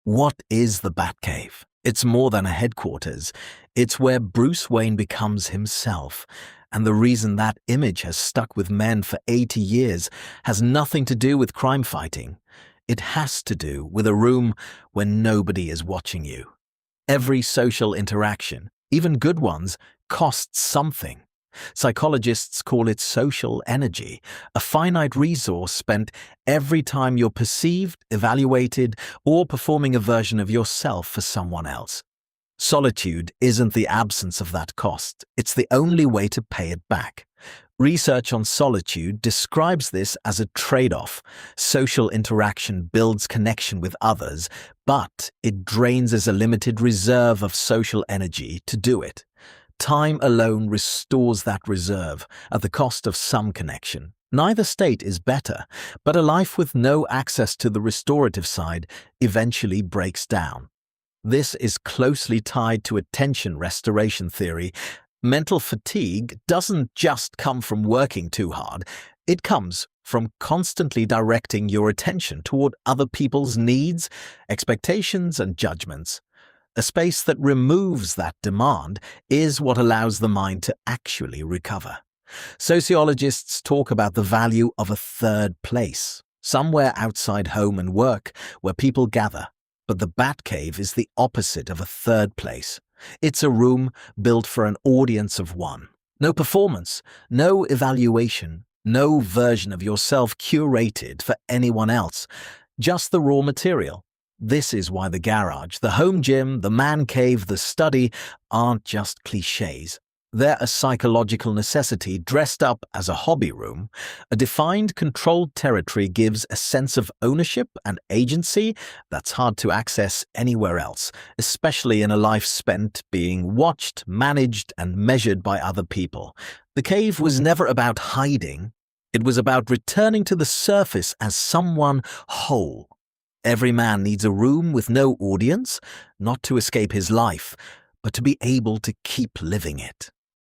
What is the Batcave? It's more than a headquarters. It's where Bruce Wayne becomes himself. And the reason that image has stuck with men for 80 years has nothing to do with crime fighting. It has to do with a room where nobody is watching you. Every social interaction, even good ones, costs something. Psychologists call it social energy, a finite resource spent every time you're perceived, evaluated, or performing a version of yourself for someone else. Solitude isn't the absence of that cost, it's the only way to pay it back. Research on solitude describes this as a trade-off. Social interaction builds connection with others, but it drains as a limited reserve of social energy to do it. Time alone restores that reserve at the cost of some connection. Neither state is better, but a life with no access to the restorative side eventually breaks down. This is closely tied to attention restoration theory. Mental fatigue doesn't just come from working too hard. It comes from constantly directing your attention toward other people's needs, expectations, and judgments. A space that removes that demand is what allows the mind to actually recover. Sociologists talk about the value of a third place, somewhere outside home and work where people gather. But the Batcave is the opposite of a third place. It's a room built for an audience of one. No performance, no evaluation, no version of yourself curated for anyone else, just the raw material. This is why the garage, the home gym, the man cave, the study aren't just cliches. They're a psychological necessity dressed up as a hobby room. A defined, controlled territory gives a sense of ownership and agency that's hard to access anywhere else, especially in a life spent being watched, managed, and measured by other people. The cave was never about hiding. It was about returning to the surface as someone whole. Every man needs a room with no audience, not to escape his life, but to be able to keep living it.